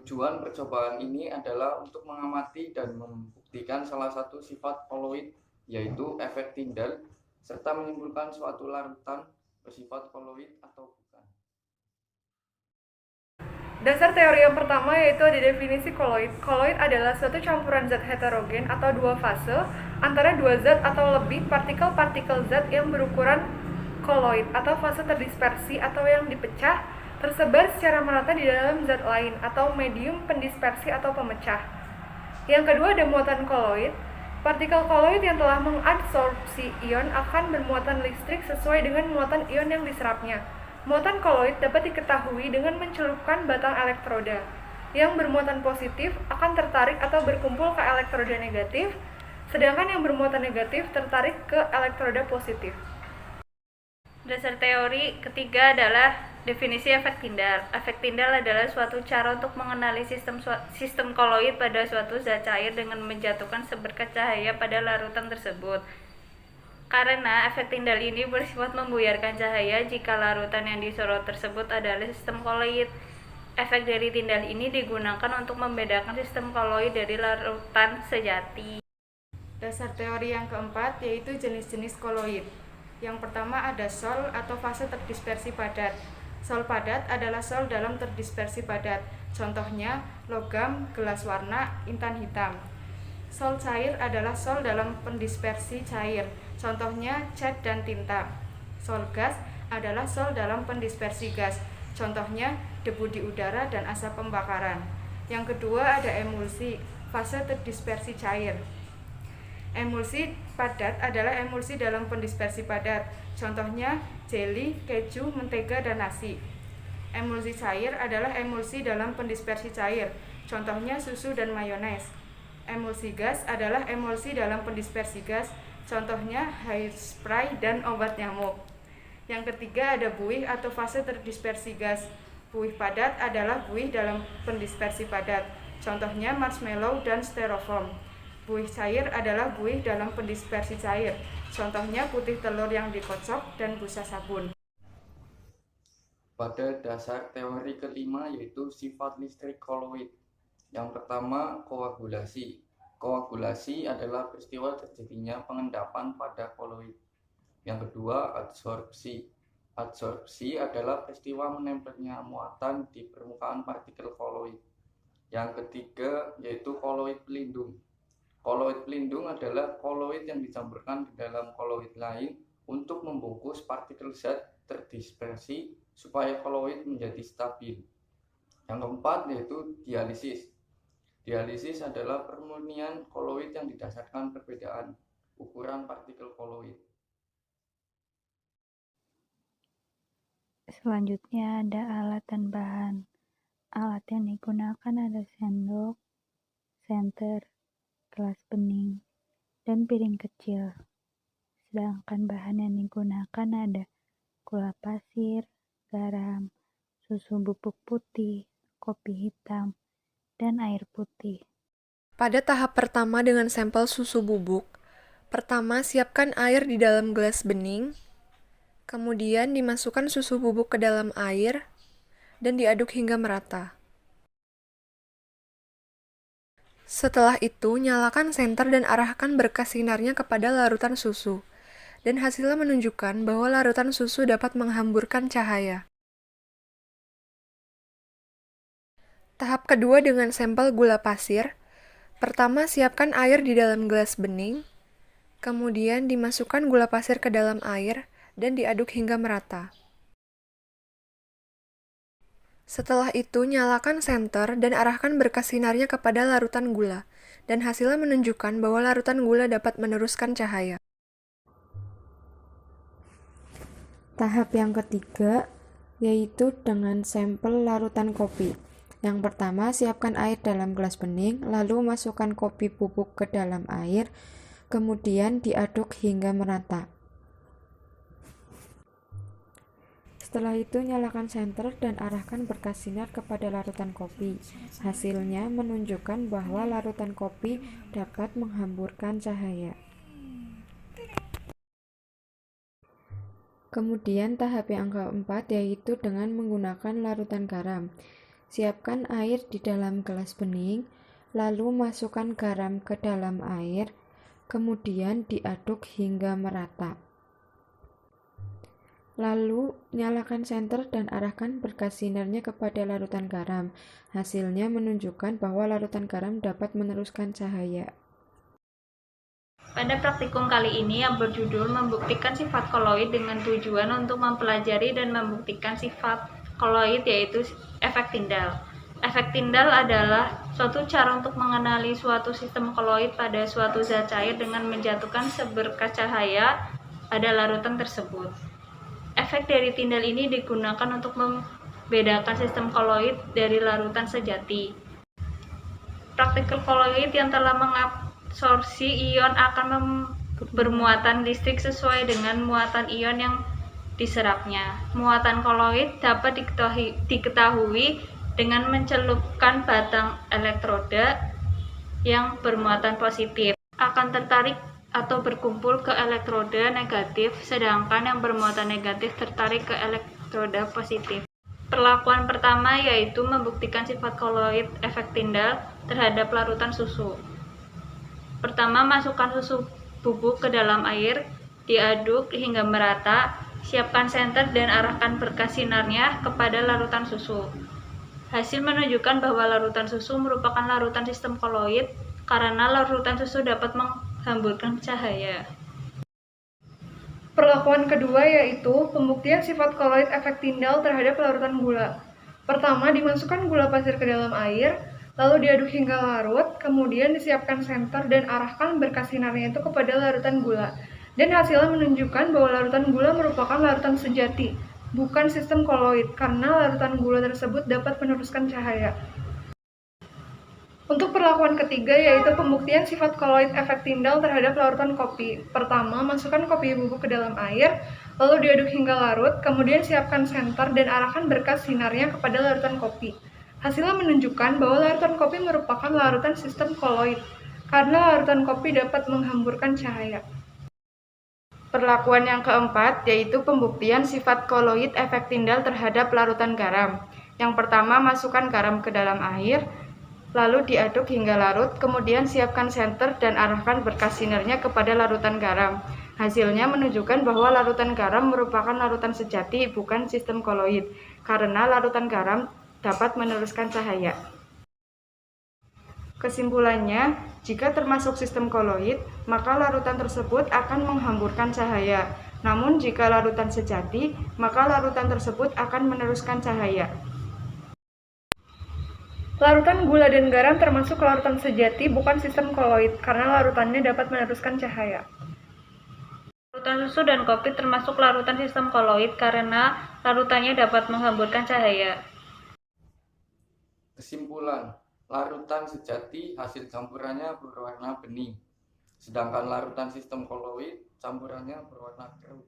Tujuan percobaan ini adalah untuk mengamati dan membuktikan salah satu sifat koloid, yaitu efek Tyndall, serta menyimpulkan suatu larutan bersifat koloid atau bukan. Dasar teori yang pertama yaitu ada definisi koloid. Koloid adalah suatu campuran zat heterogen atau dua fase antara dua zat atau lebih partikel-partikel zat yang berukuran koloid atau fase terdispersi atau yang dipecah tersebar secara merata di dalam zat lain atau medium pendispersi atau pemecah. Yang kedua ada muatan koloid. Partikel koloid yang telah mengadsorpsi ion akan bermuatan listrik sesuai dengan muatan ion yang diserapnya. Muatan koloid dapat diketahui dengan mencelupkan batang elektroda. Yang bermuatan positif akan tertarik atau berkumpul ke elektroda negatif, sedangkan yang bermuatan negatif tertarik ke elektroda positif. Dasar teori ketiga adalah definisi efek Tyndall. Efek Tyndall adalah suatu cara untuk mengenali sistem koloid pada suatu zat cair dengan menjatuhkan seberkas cahaya pada larutan tersebut. Karena efek Tyndall ini bersifat membuyarkan cahaya jika larutan yang disorot tersebut adalah sistem koloid. Efek dari Tyndall ini digunakan untuk membedakan sistem koloid dari larutan sejati. Dasar teori yang keempat yaitu jenis-jenis koloid. Yang pertama ada sol atau fase terdispersi padat. Sol padat adalah sol dalam terdispersi padat. Contohnya logam, gelas warna, intan hitam. Sol cair adalah sol dalam pendispersi cair. Contohnya cat dan tinta. Sol gas adalah sol dalam pendispersi gas. Contohnya debu di udara dan asap pembakaran. Yang kedua ada emulsi, fase terdispersi cair. Emulsi padat adalah emulsi dalam pendispersi padat. Contohnya jelly, keju, mentega, dan nasi. Emulsi cair adalah emulsi dalam pendispersi cair. Contohnya susu dan mayones. Emulsi gas adalah emulsi dalam pendispersi gas. Contohnya hairspray dan obat nyamuk. Yang ketiga ada buih atau fase terdispersi gas. Buih padat adalah buih dalam pendispersi padat. Contohnya marshmallow dan styrofoam. Buih cair adalah buih dalam pendispersi cair. Contohnya putih telur yang dikocok dan busa sabun. Pada dasar teori kelima yaitu sifat listrik koloid. Yang pertama, koagulasi. Koagulasi adalah peristiwa terjadinya pengendapan pada koloid. Yang kedua, adsorpsi. Adsorpsi adalah peristiwa menempelnya muatan di permukaan partikel koloid. Yang ketiga, yaitu koloid pelindung. Koloid pelindung adalah koloid yang dicampurkan di dalam koloid lain untuk membungkus partikel zat terdispersi supaya koloid menjadi stabil. Yang keempat yaitu dialisis. Dialisis adalah permurnian koloid yang didasarkan perbedaan ukuran partikel koloid. Selanjutnya ada alat dan bahan. Alat yang digunakan ada sendok, senter, gelas bening, dan piring kecil. Sedangkan bahan yang digunakan ada gula pasir, garam, susu bubuk putih, kopi hitam, dan air putih. Pada tahap pertama dengan sampel susu bubuk, pertama siapkan air di dalam gelas bening, kemudian dimasukkan susu bubuk ke dalam air, dan diaduk hingga merata. Setelah itu, nyalakan senter dan arahkan berkas sinarnya kepada larutan susu, dan hasilnya menunjukkan bahwa larutan susu dapat menghamburkan cahaya. Tahap kedua dengan sampel gula pasir. Pertama, siapkan air di dalam gelas bening, kemudian dimasukkan gula pasir ke dalam air dan diaduk hingga merata. Setelah itu, nyalakan senter dan arahkan berkas sinarnya kepada larutan gula, dan hasilnya menunjukkan bahwa larutan gula dapat meneruskan cahaya. Tahap yang ketiga yaitu dengan sampel larutan kopi. Yang pertama, siapkan air dalam gelas bening, lalu masukkan kopi bubuk ke dalam air, kemudian diaduk hingga merata. Setelah itu, nyalakan senter dan arahkan berkas sinar kepada larutan kopi. Hasilnya menunjukkan bahwa larutan kopi dapat menghamburkan cahaya. Kemudian tahap yang keempat yaitu dengan menggunakan larutan garam. Siapkan air di dalam gelas bening, lalu masukkan garam ke dalam air, kemudian diaduk hingga merata. Lalu, nyalakan senter dan arahkan berkas sinarnya kepada larutan garam. Hasilnya menunjukkan bahwa larutan garam dapat meneruskan cahaya. Pada praktikum kali ini yang berjudul membuktikan sifat koloid dengan tujuan untuk mempelajari dan membuktikan sifat koloid yaitu efek Tyndall. Efek Tyndall adalah suatu cara untuk mengenali suatu sistem koloid pada suatu zat cair dengan menjatuhkan seberkas cahaya pada larutan tersebut. Efek dari Tyndall ini digunakan untuk membedakan sistem koloid dari larutan sejati. Partikel koloid yang telah mengabsorpsi ion akan bermuatan listrik sesuai dengan muatan ion yang diserapnya. Muatan koloid dapat diketahui dengan mencelupkan batang elektroda yang bermuatan positif akan tertarik atau berkumpul ke elektroda negatif, sedangkan yang bermuatan negatif tertarik ke elektroda positif. Perlakuan pertama yaitu membuktikan sifat koloid efek Tyndall terhadap larutan susu. Pertama, masukkan susu bubuk ke dalam air, diaduk hingga merata, siapkan senter dan arahkan berkas sinarnya kepada larutan susu. Hasil menunjukkan bahwa larutan susu merupakan larutan sistem koloid karena larutan susu dapat menghamburkan cahaya. Perlakuan kedua yaitu pembuktian sifat koloid efek Tyndall terhadap larutan gula. Pertama, dimasukkan gula pasir ke dalam air, lalu diaduk hingga larut, kemudian disiapkan senter dan arahkan berkas sinarnya itu kepada larutan gula. Dan hasilnya menunjukkan bahwa larutan gula merupakan larutan sejati, bukan sistem koloid, karena larutan gula tersebut dapat meneruskan cahaya. Untuk perlakuan ketiga yaitu pembuktian sifat koloid efek Tyndall terhadap larutan kopi. Pertama, masukkan kopi bubuk ke dalam air, lalu diaduk hingga larut, kemudian siapkan senter dan arahkan berkas sinarnya kepada larutan kopi. Hasilnya menunjukkan bahwa larutan kopi merupakan larutan sistem koloid, karena larutan kopi dapat menghamburkan cahaya. Perlakuan yang keempat yaitu pembuktian sifat koloid efek Tyndall terhadap larutan garam. Yang pertama, masukkan garam ke dalam air, lalu diaduk hingga larut, kemudian siapkan senter dan arahkan berkas sinarnya kepada larutan garam. Hasilnya menunjukkan bahwa larutan garam merupakan larutan sejati, bukan sistem koloid, karena larutan garam dapat meneruskan cahaya. Kesimpulannya, jika termasuk sistem koloid, maka larutan tersebut akan menghamburkan cahaya. Namun jika larutan sejati, maka larutan tersebut akan meneruskan cahaya. Larutan gula dan garam termasuk larutan sejati, bukan sistem koloid, karena larutannya dapat meneruskan cahaya. Larutan susu dan kopi termasuk larutan sistem koloid karena larutannya dapat menghamburkan cahaya. Kesimpulan, larutan sejati hasil campurannya berwarna bening, sedangkan larutan sistem koloid campurannya berwarna keruh.